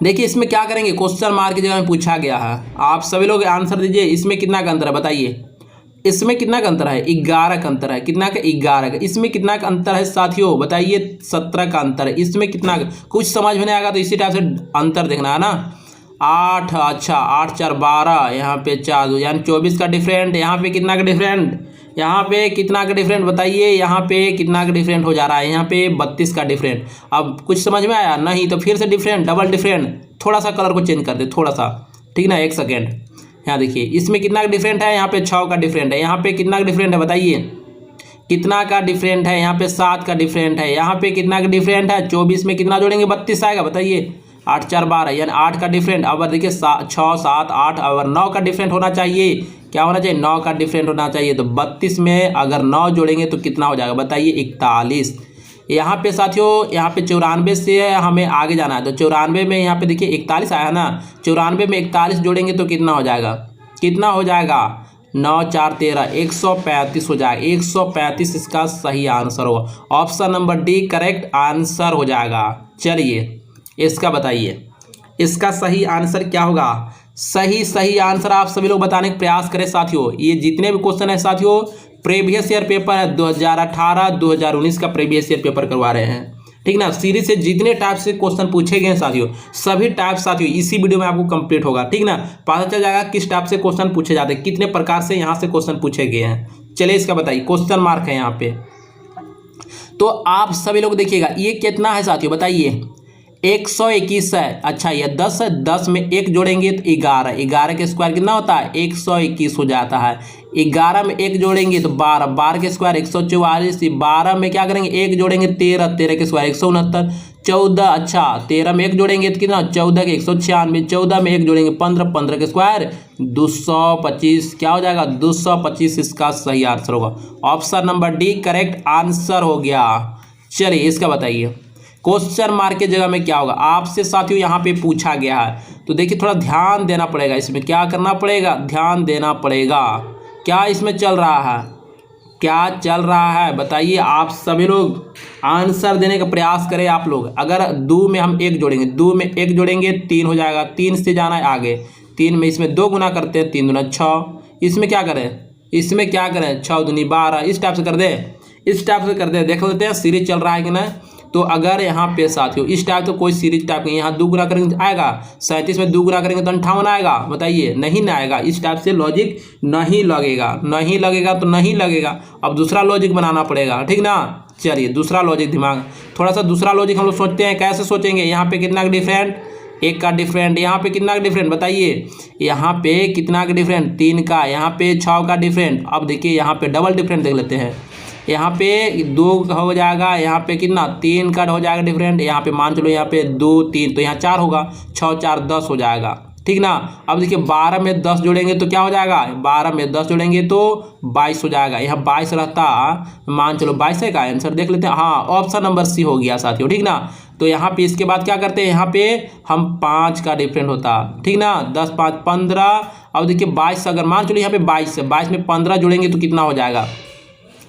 देखिए इसमें क्या करेंगे, क्वेश्चन मार्क की जगह में पूछा गया है, आप सभी लोग आंसर दीजिए। इसमें कितना का अंतर है बताइए, इसमें कितना का अंतर है, 11 का अंतर है। कितना का, 11 का। इसमें कितना का अंतर है साथियों बताइए, 17 का अंतर है। इसमें कितना का, कुछ समझ में नहीं आएगा तो इसी टाइप से अंतर देखना है ना। 8, अच्छा 8 4 12, यहाँ पे 4 यानी 24 का डिफरेंट। यहाँ पे कितना का डिफरेंट, यहाँ पे कितना का डिफरेंट बताइए, यहाँ पे कितना का डिफरेंट हो जा रहा है, यहाँ पे 32 का डिफरेंट। अब कुछ समझ में आया नहीं तो फिर से डिफरेंट, डबल डिफरेंट, थोड़ा सा कलर को चेंज कर दे थोड़ा सा, ठीक ना, 1 सेकेंड। यहाँ देखिए इसमें कितना का डिफरेंट है, यहाँ पे 6 का डिफरेंट है। यहाँ पे कितना का डिफरेंट है बताइए, कितना का डिफरेंट है, यहाँ पे 7 का डिफरेंट है। यहाँ पे कितना का डिफरेंट है, 24 में कितना जोड़ेंगे, 32 आएगा बताइए। 8 4 12 यानी 8 का डिफरेंट। अब देखिए 6 7 8 और 9 का डिफरेंट होना चाहिए। क्या होना चाहिए, 9 का डिफरेंट होना चाहिए। तो 32 में अगर 9 जोड़ेंगे तो कितना हो जाएगा बताइए, 41। यहाँ पे साथियों, यहाँ पे 94 से हमें आगे जाना है, तो 94 में यहाँ पे देखिए 41 आया है ना। 94 में 41 जोड़ेंगे तो कितना हो जाएगा, कितना हो जाएगा, 9 4 13, 135 हो जाएगा। 135 इसका सही आंसर होगा। Option number D correct answer हो जाएगा। चलिए इसका बताइए, इसका सही आंसर क्या होगा। सही आंसर आप सभी लोग बताने का प्रयास करें साथियों। ये जितने भी क्वेश्चन है साथियों, प्रीवियस ईयर पेपर है, 2018 2019 का प्रीवियस ईयर पेपर करवा रहे हैं, ठीक ना। सीरीज से जितने टाइप से क्वेश्चन पूछे गए हैं साथियों, सभी टाइप साथियों इसी वीडियो में आपको कंप्लीट होगा, ठीक ना। पता चल जाएगा किस टाइप से क्वेश्चन पूछे जाते हैं, कितने प्रकार से यहाँ से क्वेश्चन पूछे गए हैं। चलिए इसका बताइए, क्वेश्चन मार्क है यहाँ पे, तो आप सभी लोग देखिएगा ये कितना है साथियों बताइए, 121 है। अच्छा ये 10 है, 10 में 1 जोड़ेंगे तो 11, 11 के स्क्वायर कितना होता है, 121 हो जाता है। 11 में 1 जोड़ेंगे तो 12, 12 के स्क्वायर 144। 12 में क्या करेंगे, 1 जोड़ेंगे 13, 13 के स्क्वायर 169। 14, अच्छा 13 में 1 जोड़ेंगे तो कितना, 14 के 196। 14 में 1 जोड़ेंगे 15, 15 के स्क्वायर 225। क्या हो जाएगा, 225 इसका सही आंसर होगा। Option number D correct answer हो गया। चलिए इसका बताइए, क्वेश्चन मार्क के जगह में क्या होगा, आपसे साथियों यहाँ पे पूछा गया है। तो देखिए थोड़ा ध्यान देना पड़ेगा, इसमें क्या करना पड़ेगा, ध्यान देना पड़ेगा। क्या इसमें चल रहा है, क्या चल रहा है बताइए। आप सभी लोग आंसर देने का प्रयास करें आप लोग। अगर 2 में हम 1 जोड़ेंगे, 2 में 1 जोड़ेंगे 3 हो जाएगा। 3 से जाना है आगे, 3 में इसमें 2 गुना करते हैं, 3 दूना 6। इसमें क्या करें, इसमें क्या करें, 6 दूनी 12। इस टाइप से कर दे, इस टाइप से कर दे, देख लेते हैं सीरीज चल रहा है कि ना। तो अगर यहाँ पे साथियों इस टाइप तो कोई सीरीज टाइप नहीं, यहाँ 2 गुना करेंगे तो आएगा 37 में 2 गुना करेंगे तो 58 आएगा बताइए, नहीं ना आएगा। इस टाइप से लॉजिक नहीं लगेगा, नहीं लगेगा तो नहीं लगेगा। अब दूसरा लॉजिक बनाना पड़ेगा, ठीक ना। चलिए दूसरा लॉजिक, दिमाग थोड़ा सा दूसरा लॉजिक हम लोग सोचते हैं, कैसे सोचेंगे। यहाँ पे कितना का डिफरेंट, 1 का डिफरेंट। यहाँ पे कितना का डिफरेंट बताइए, यहाँ पे कितना का डिफरेंट, 3 का। यहाँ पे 6 का डिफरेंट। अब देखिए यहाँ पे डबल डिफरेंट देख लेते हैं, यहाँ पे 2 हो जाएगा, यहाँ पे कितना 3 का हो जाएगा डिफरेंट। यहाँ पे मान चलो यहाँ पे 2 3, तो यहाँ 4 होगा, 6 4 10 हो जाएगा। ठीक ना। अब देखिए 12 में 10 जोड़ेंगे तो क्या हो जाएगा, 12 में 10 जोड़ेंगे तो 22 हो जाएगा। यहाँ 22 रहता, मान चलो 22 है का आंसर देख लेते हैं। हाँ, ऑप्शन नंबर सी हो गया साथियों, ठीक ना। तो यहाँ पे इसके बाद क्या करते हैं, यहाँ पे हम 5 का डिफरेंट होता, ठीक ना। 10 5 15। अब देखिए 22 अगर मान चलो यहाँ पे 22 है, 22 में 15 जोड़ेंगे तो कितना हो जाएगा,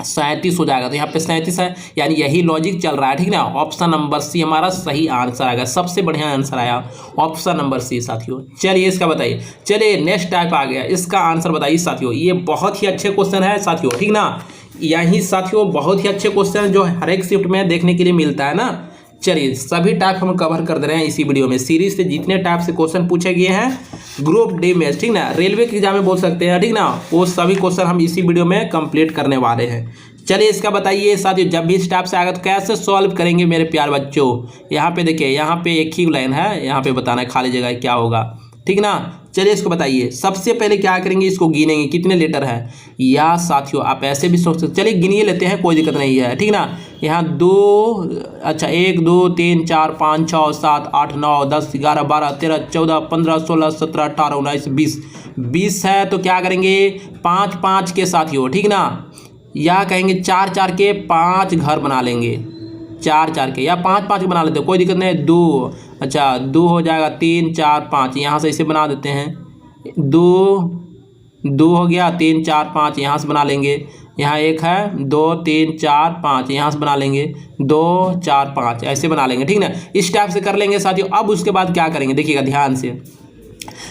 37 हो जाएगा। तो यहाँ पे 37 है, यानी यही लॉजिक चल रहा है, ठीक ना। ऑप्शन नंबर सी हमारा सही आंसर आएगा, सबसे बढ़िया आंसर आया ऑप्शन नंबर सी साथियों। चलिए इसका बताइए। चलिए नेक्स्ट टाइप आ गया, इसका आंसर बताइए साथियों। ये बहुत ही अच्छे क्वेश्चन है साथियों, ठीक ना। यही साथियों बहुत ही अच्छे क्वेश्चन जो हर एक शिफ्ट में देखने के लिए मिलता है ना। चलिए सभी टाइप हम कवर कर दे रहे हैं इसी वीडियो में। सीरीज से जितने टाइप से क्वेश्चन पूछे गए हैं ग्रुप डी में, ठीक ना, रेलवे के एग्जाम में बोल सकते हैं, ठीक ना, वो सभी क्वेश्चन हम इसी वीडियो में कंप्लीट करने वाले हैं। चलिए इसका बताइए साथियों, जब भी इस टाइप से आएगा तो कैसे सॉल्व करेंगे मेरे प्यार बच्चों। यहाँ पे देखिए, यहाँ पे एक ही लाइन है, यहाँ पे बताना है खाली जगह क्या होगा, ठीक ना। चलिए इसको बताइए। सबसे पहले क्या करेंगे, इसको गिनेंगे कितने लीटर है। या साथियों आप ऐसे भी सोच सकते, चलिए गिनिए लेते हैं, कोई दिक्कत नहीं है, ठीक ना। यहाँ 2, अच्छा 1 2 3 4 5 6 7 8 9 10 11 12 13 14 15 16 17 18 19 20 20 है। तो क्या करेंगे, 5 5 के साथियों, ठीक ना। या कहेंगे 4 4 के 5 घर बना लेंगे, 4 4 के, या 5 5 के बना लेते हैं, कोई दिक्कत नहीं। 2, अच्छा 2 हो जाएगा, 3 4 5 यहाँ से इसे बना देते हैं। 2 2 हो गया, 3 4 5 यहाँ से बना लेंगे। यहाँ 1 है, 2 3 4 5 यहाँ से बना लेंगे, 2 4 5 ऐसे बना लेंगे, ठीक ना। इस टाइप से कर लेंगे साथियों। अब उसके बाद क्या करेंगे, देखिएगा ध्यान से।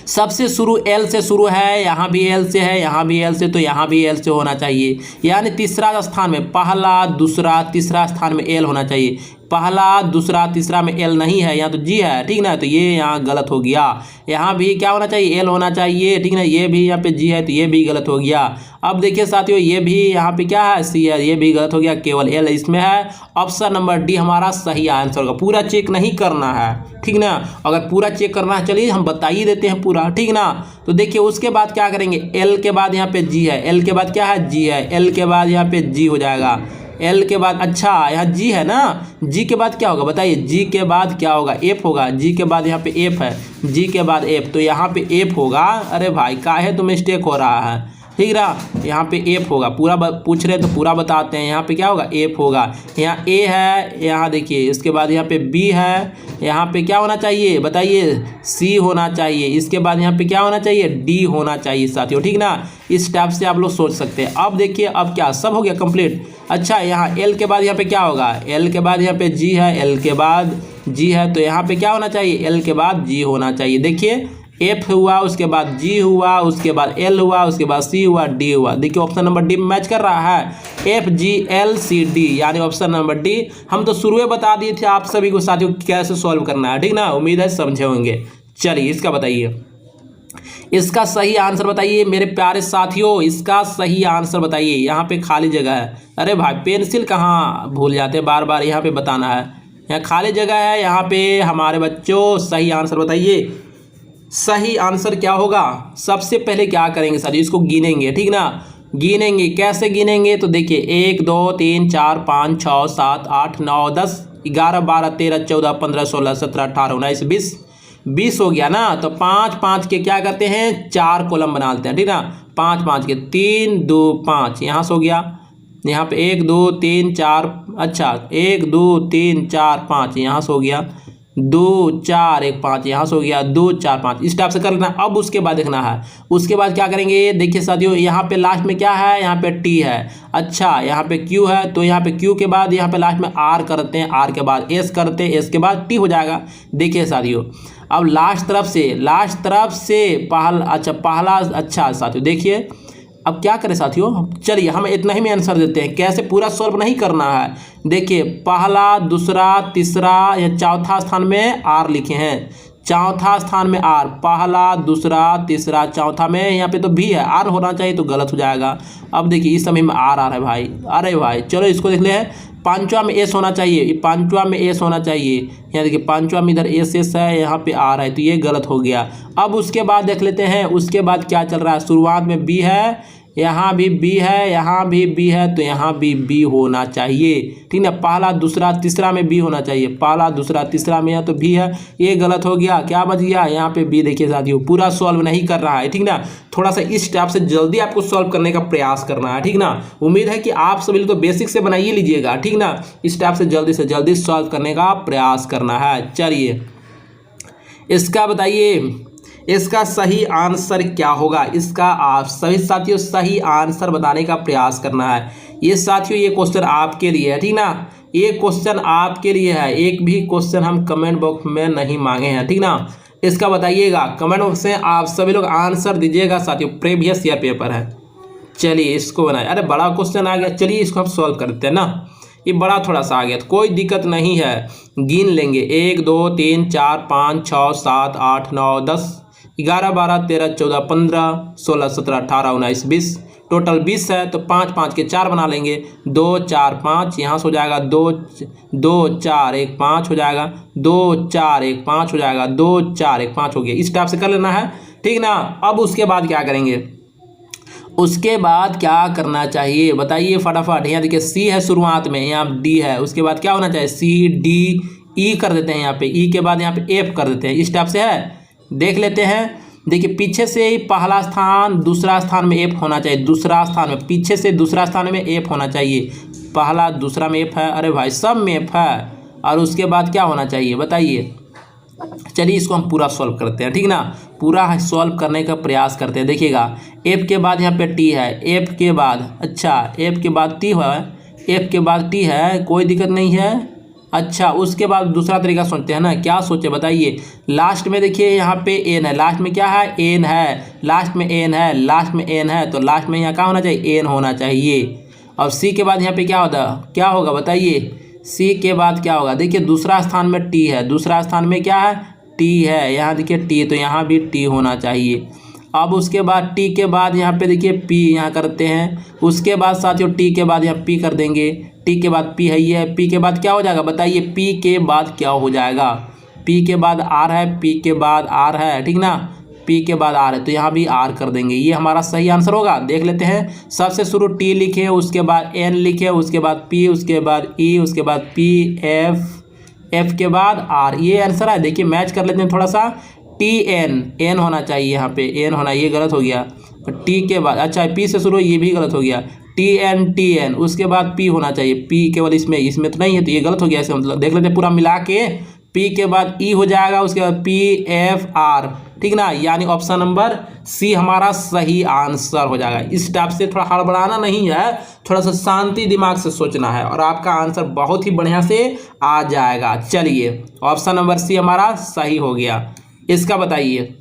सबसे शुरू एल से शुरू है, यहाँ भी एल से है, यहाँ भी एल से, तो यहाँ भी एल से होना चाहिए। यानी तीसरा स्थान में पहला दूसरा तीसरा स्थान में एल होना चाहिए। पहला दूसरा तीसरा में एल नहीं है, यहाँ तो जी है, ठीक ना। तो ये यहाँ गलत हो गया। यहाँ भी क्या होना चाहिए, एल होना चाहिए, ठीक ना। ये भी यहाँ पे जी है तो ये भी गलत हो गया। अब देखिए साथियों, ये भी यहाँ पे क्या है, सी है, ये भी गलत हो गया, केवल एल इसमें है। ऑप्शन नंबर डी हमारा सही आंसर होगा। पूरा चेक नहीं करना है, ठीक ना। अगर पूरा चेक करना है चलिए हम बता ही देते हैं पूरा, ठीक ना। तो देखिए उसके बाद क्या करेंगे, एल के बाद यहाँ पे जी है, एल के बाद क्या है, जी है, एल के बाद यहाँ पे जी हो जाएगा। एल के बाद, अच्छा यहाँ जी है ना, जी के बाद क्या होगा बताइए, जी के बाद क्या होगा, एफ होगा। जी के बाद यहाँ पे एफ है, जी के बाद एफ, तो यहाँ पे एफ होगा। अरे भाई काहे तो मिस्टेक हो रहा है, ठीक ना। यहाँ पे एफ होगा, पूरा पूछ रहे तो पूरा बताते हैं। यहाँ पे क्या होगा, एफ होगा। यहाँ ए है, यहाँ देखिए इसके बाद यहाँ पे बी है, यहाँ पे क्या होना चाहिए बताइए, सी होना चाहिए। इसके बाद यहाँ पे क्या होना चाहिए, डी होना चाहिए साथियों, ठीक ना। इस टाइप से आप लोग सोच सकते हैं। अब देखिए अब क्या सब हो गया कंप्लीट। अच्छा यहाँ एल के बाद यहाँ पे क्या होगा, एल के बाद यहाँ पे जी है, एल के बाद जी है, तो यहाँ पे क्या होना चाहिए, एल के बाद जी होना चाहिए। देखिए एफ हुआ, उसके बाद जी हुआ, उसके बाद एल हुआ, उसके बाद सी हुआ, डी हुआ। देखिए ऑप्शन नंबर डी मैच कर रहा है, F G L C D, यानी ऑप्शन नंबर डी। हम तो शुरू में बता दिए थे आप सभी को साथियों कैसे सॉल्व करना है, ठीक ना। उम्मीद है समझे होंगे। चलिए इसका बताइए, इसका सही आंसर बताइए मेरे प्यारे साथियों, इसका सही आंसर बताइए। यहाँ पे खाली जगह है, अरे भाई पेंसिल कहाँ भूल जाते हैं बार बार, यहाँ पे बताना है। यहाँ खाली जगह है, यहाँ पे हमारे बच्चों सही आंसर बताइए। सही आंसर क्या होगा, सबसे पहले क्या करेंगे साथियों, इसको गिनेंगे, ठीक ना। गिनेंगे, कैसे गिनेंगे, तो देखिए 1 2 3 4 5 6 7 8 9 10 11 12 13 14 15 16 17 18 19 20 20 हो गया ना। तो 5 5 के क्या करते हैं, 4 कॉलम बना लेते हैं, ठीक ना। 5 5 के 3 2 5 यहाँ से हो गया। यहाँ पे 1 2 3 4, अच्छा 1 2 3 4 5 यहाँ से हो गया। 2 4 1 5 यहाँ से हो गया। 2 4 5 इस टाइप से कर लेना। अब उसके बाद देखना है, उसके बाद क्या करेंगे, देखिए साथियों यहाँ पे लास्ट में क्या है, यहाँ पे टी है, अच्छा यहाँ पे क्यू है, तो यहाँ पे क्यू के बाद यहाँ पे लास्ट में आर करते हैं, आर के बाद एस करते हैं, एस के बाद टी हो जाएगा। देखिए साथियों अब लास्ट तरफ से पहला, अच्छा साथियों देखिए अब क्या करें साथियों, चलिए हम इतना ही में आंसर देते हैं, कैसे पूरा सॉल्व नहीं करना है। देखिए पहला दूसरा तीसरा या चौथा स्थान में आर लिखे हैं, चौथा स्थान में आर, पहला दूसरा तीसरा चौथा में यहाँ पे तो भी है, आर होना चाहिए तो गलत हो जाएगा। अब देखिए इस समय में आर आ रहा है भाई, अरे भाई चलो इसको देख ले हैं। पांचवा में एस होना चाहिए, पांचवा में एस होना चाहिए, यहाँ देखिए पांचवा में इधर एस है, यहाँ पे आर है, तो ये गलत हो गया। अब उसके बाद देख लेते हैं, उसके बाद क्या चल रहा है, शुरुआत में बी है, यहाँ भी बी है, यहाँ भी बी है, तो यहाँ भी बी होना चाहिए। ठीक ना, पहला दूसरा तीसरा में बी होना चाहिए, पहला दूसरा तीसरा में है तो बी है। ये गलत हो गया, क्या बच गया यहाँ पे बी। देखिए साथियों पूरा सॉल्व नहीं कर रहा है, ठीक ना, थोड़ा सा इस टाइप से जल्दी आपको सॉल्व करने का प्रयास करना है, ठीक ना। उम्मीद है कि आप सभी तो बेसिक से बनाइए लीजिएगा, ठीक ना, इस टाइप से जल्दी सॉल्व करने का प्रयास करना है। चलिए इसका बताइए, इसका सही आंसर क्या होगा, इसका आप सभी साथियों सही आंसर बताने का प्रयास करना है। ये साथियों ये क्वेश्चन आपके लिए है, ठीक ना, ये क्वेश्चन आपके लिए है। एक भी क्वेश्चन हम कमेंट बॉक्स में नहीं मांगे हैं, ठीक ना। इसका बताइएगा कमेंट बॉक्स में, आप सभी लोग आंसर दीजिएगा साथियों। प्रीवियस ईयर पेपर है। चलिए इसको बनाए, अरे बड़ा क्वेश्चन आ गया, चलिए इसको हम सॉल्व करते हैं ना। ये बड़ा थोड़ा सा आ गया तो कोई दिक्कत नहीं है, गिन लेंगे 1 2 3 4 5 6 7 8 9 10 11 12 13 14 15 16 17 18 19 20, टोटल 20 है। तो 5 5 के 4 बना लेंगे, 2 4 5 यहाँ से हो जाएगा, 2 2 4 1 5 हो जाएगा, 2 4 1 5 हो जाएगा, 2 4 1 5 हो गया। इस टाइप से कर लेना है, ठीक ना। अब उसके बाद क्या करेंगे, उसके बाद क्या करना चाहिए बताइए फटाफट। यहाँ देखिए सी है शुरुआत में, यहाँ डी है, उसके बाद क्या होना चाहिए, सी डी ई कर देते हैं, यहाँ पे ई के बाद यहाँ पे एफ कर देते हैं। इस टाइप से है, देख लेते हैं। देखिए पीछे से ही पहला स्थान दूसरा स्थान में एफ होना चाहिए, दूसरा स्थान में पीछे से दूसरा स्थान में एफ होना चाहिए, पहला दूसरा में एफ है, अरे भाई सब में एफ है। और उसके बाद क्या होना चाहिए बताइए। चलिए इसको हम पूरा सॉल्व करते हैं, ठीक ना, पूरा सॉल्व करने का प्रयास करते हैं। देखिएगा एफ के बाद यहाँ पे टी है, एफ के बाद अच्छा एफ के बाद टी है, एफ के बाद टी है, कोई दिक्कत नहीं है। अच्छा उसके बाद दूसरा तरीका सोचते हैं ना, क्या सोचे बताइए। लास्ट में देखिए यहाँ पे एन है, लास्ट में क्या है, एन है, लास्ट में एन है, लास्ट में एन है, तो लास्ट में यहाँ क्या होना चाहिए, एन होना चाहिए। और सी के बाद यहाँ पे क्या होता, क्या होगा बताइए। सी के बाद क्या होगा, देखिए दूसरा स्थान में टी है, दूसरा स्थान में क्या है, टी है, यहाँ देखिए टी, तो यहाँ भी टी होना चाहिए। अब उसके बाद टी के बाद यहाँ पे देखिए पी यहाँ करते हैं, उसके बाद साथियों टी के बाद यहाँ पी कर देंगे, टी के बाद पी है, ये पी के बाद क्या हो जाएगा बताइए, पी के बाद क्या हो जाएगा, पी के बाद आर है, पी के बाद आर है, ठीक ना, पी के बाद आर है, तो यहाँ भी आर कर देंगे। ये हमारा सही आंसर होगा। देख लेते हैं, सबसे शुरू टी लिखे, उसके बाद एन लिखे, उसके बाद पी, उसके बाद ई, उसके बाद पी एफ, एफ के बाद आर, ये आंसर है। देखिए मैच कर लेते हैं थोड़ा सा, टी एन, एन होना चाहिए, यहाँ पे एन होना, ये गलत हो गया। टी के बाद अच्छा पी से शुरू, ये भी गलत हो गया, टी एन, उसके बाद पी होना चाहिए, पी केवल इसमें तो नहीं है, तो ये गलत हो गया। ऐसे मतलब देख लेते हैं पूरा मिला के, पी के बाद ई हो जाएगा, उसके बाद पी एफ आर, ठीक ना, यानी ऑप्शन नंबर सी हमारा सही आंसर हो जाएगा। इस टाइप से थोड़ा हड़बड़ाना नहीं है, थोड़ा सा शांति दिमाग से सोचना है और आपका आंसर बहुत ही बढ़िया से आ जाएगा। चलिए ऑप्शन नंबर सी हमारा सही हो गया। इसका बताइए,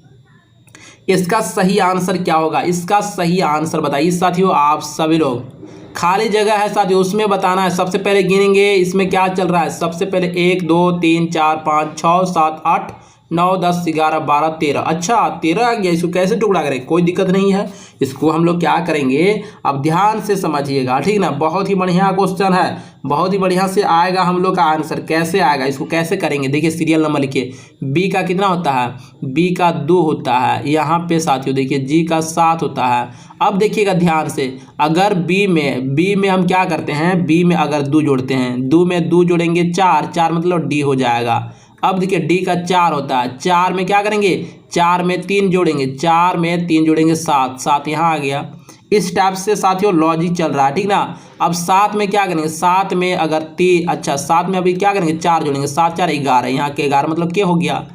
इसका सही आंसर क्या होगा, इसका सही आंसर बताइए साथियों। आप सभी लोग खाली जगह है साथियों, उसमें बताना है। सबसे पहले गिनेंगे इसमें क्या चल रहा है, सबसे पहले 1 2 3 4 5 6 7 8 9 10 11 12 13, अच्छा 13 आ गया। इसको कैसे टुकड़ा करें, कोई दिक्कत नहीं है। इसको हम लोग क्या करेंगे, अब ध्यान से समझिएगा, ठीक ना, बहुत ही बढ़िया क्वेश्चन है, बहुत ही बढ़िया से आएगा हम लोग का आंसर। कैसे आएगा, इसको कैसे करेंगे, देखिए सीरियल नंबर लिखिए। बी का कितना होता है, बी का 2 होता है, यहाँ पे साथियों देखिए जी का 7 होता है। अब देखिएगा ध्यान से, अगर बी में हम क्या करते हैं, बी में अगर 2 जोड़ते हैं, 2 में 2 जोड़ेंगे 4, 4 मतलब डी हो जाएगा। अब देखिए डी का 4 होता है, 4 में क्या करेंगे, 4 में 3 जोड़ेंगे, 4 में 3 जोड़ेंगे 7, 7 यहाँ आ गया। इस टाइप से साथियों लॉजिक चल रहा है, ठीक ना। अब 7 में क्या करेंगे, 7 में अगर 3, अच्छा 7 में अभी क्या करेंगे, 4 जोड़ेंगे, 7 4 11, यहाँ के 11 मतलब क्या हो गया।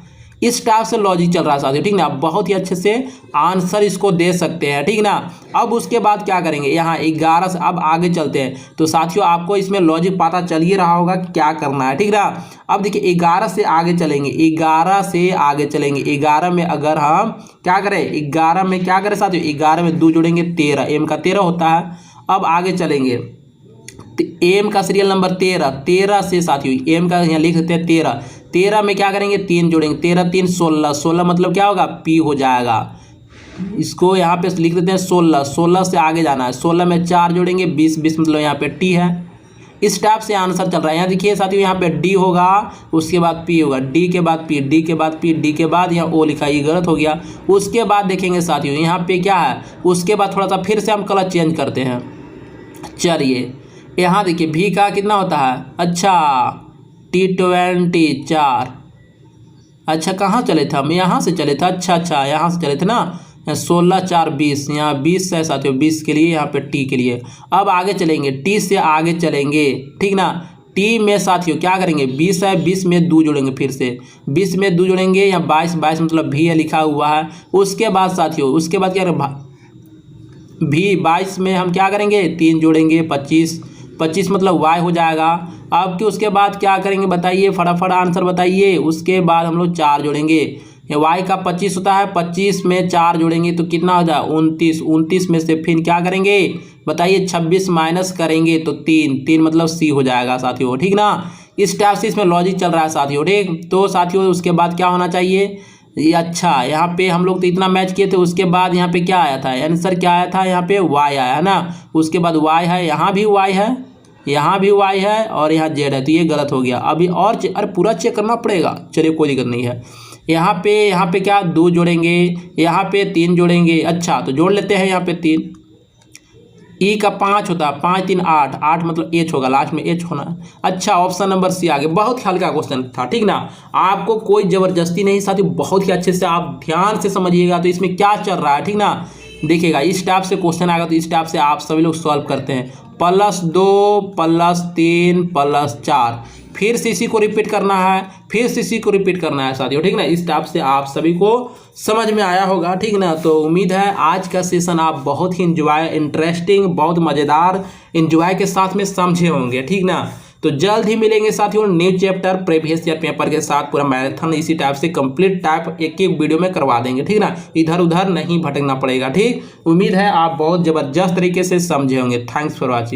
इस टाइप से लॉजिक चल रहा है साथियों, ठीक ना। बहुत ही अच्छे से आंसर इसको दे सकते हैं, ठीक ना। अब उसके बाद क्या करेंगे, यहाँ 11 से अब आगे चलते हैं। तो साथियों आपको इसमें लॉजिक पता चल ही रहा होगा क्या करना है, ठीक ना। अब देखिए 11 से आगे चलेंगे, 11 से आगे चलेंगे। 11 में अगर हम क्या करें, 11 में क्या करें साथियों, 11 में 2 जोड़ेंगे 13, एम का 13 होता है। अब आगे चलेंगे, एम का सीरियल नंबर 13, 13 से साथियों एम का यहाँ लिख सकते हैं 13, 13 में क्या करेंगे, 3 जोड़ेंगे, 13 3 16, 16 मतलब क्या होगा, पी हो जाएगा। इसको यहाँ पे लिख देते हैं 16, 16 से आगे जाना है, 16 में 4 जोड़ेंगे 20, 20 मतलब यहाँ पे टी है। इस टाइप से आंसर चल रहा है। यहाँ देखिए साथियों, यहाँ पे डी होगा, उसके बाद पी होगा, डी के बाद पी, डी के बाद पी, डी के बाद यहाँ ओ लिखा, ये गलत हो गया। उसके बाद देखेंगे साथियों यहाँ पे क्या है, उसके बाद थोड़ा सा फिर से हम कलर चेंज करते हैं। चलिए यहाँ देखिए भी का कितना होता है, अच्छा T20 4, अच्छा कहाँ चले थे हम, यहाँ से चले थे, अच्छा यहाँ से चले थे ना, 16 4 20, यहाँ 20 है साथियों, 20 के लिए यहाँ पे टी के लिए। अब आगे चलेंगे, टी से आगे चलेंगे, ठीक ना। टी में साथियों क्या करेंगे, 20 है, 20 में 2 जोड़ेंगे, फिर से 20 में 2 जोड़ेंगे, यहाँ 22 मतलब भी है लिखा हुआ है। उसके बाद साथियों, उसके बाद क्या करेंगे, भी 22 में हम क्या करेंगे, 3 जोड़ेंगे, 25 मतलब y हो जाएगा। अब कि उसके बाद क्या करेंगे बताइए, फटाफट आंसर बताइए। उसके बाद हम लोग 4 जोड़ेंगे, y का 25 होता है, 25 में 4 जोड़ेंगे तो कितना हो जाए 29, 29 में से फिर क्या करेंगे बताइए, 26 माइनस करेंगे तो 3 मतलब सी हो जाएगा साथियों, ठीक ना। इस टाइप से इसमें लॉजिक चल रहा है साथियों, ठीक। तो साथियों उसके बाद क्या होना चाहिए, ये अच्छा यहाँ पे हम लोग तो इतना मैच किए थे। उसके बाद यहाँ पे क्या आया था, आंसर क्या आया था, यहाँ पे y आया है ना। उसके बाद y है, यहाँ भी y है, यहाँ भी y है और यहाँ z है, तो ये गलत हो गया। अभी और अरे पूरा चेक करना पड़ेगा, चलिए कोई दिक्कत नहीं है। यहाँ पे क्या 2 जोड़ेंगे, यहाँ पे 3 जोड़ेंगे, अच्छा तो जोड़ लेते हैं यहाँ पे 3। ई का 5 होता है, 5 3 8, 8 मतलब एच होगा, लास्ट में एच होना है। अच्छा ऑप्शन नंबर सी आ गया, बहुत हल्का क्वेश्चन था, ठीक ना। आपको कोई जबरदस्ती नहीं साथियों, बहुत ही अच्छे से आप ध्यान से समझिएगा तो इसमें क्या चल रहा है, ठीक ना। देखिएगा इस टाइप से क्वेश्चन आएगा तो इस टाइप से आप सभी लोग सॉल्व करते हैं। +2 +3 +4, फिर से इसी को रिपीट करना है, फिर से इसी को रिपीट करना है साथियों, ठीक ना। इस टाइप से आप सभी को समझ में आया होगा, ठीक ना। तो उम्मीद है आज का सेशन आप बहुत ही इंटरेस्टिंग, बहुत मज़ेदार एंजॉय के साथ में समझे होंगे, ठीक ना। तो जल्द ही मिलेंगे साथियों new chapter previous year paper के साथ। पूरा मैराथन इसी टाइप से कंप्लीट टाइप एक वीडियो में करवा देंगे, ठीक ना। इधर उधर नहीं भटकना पड़ेगा, ठीक। उम्मीद है आप बहुत ज़बरदस्त तरीके से समझे होंगे। Thanks for watching.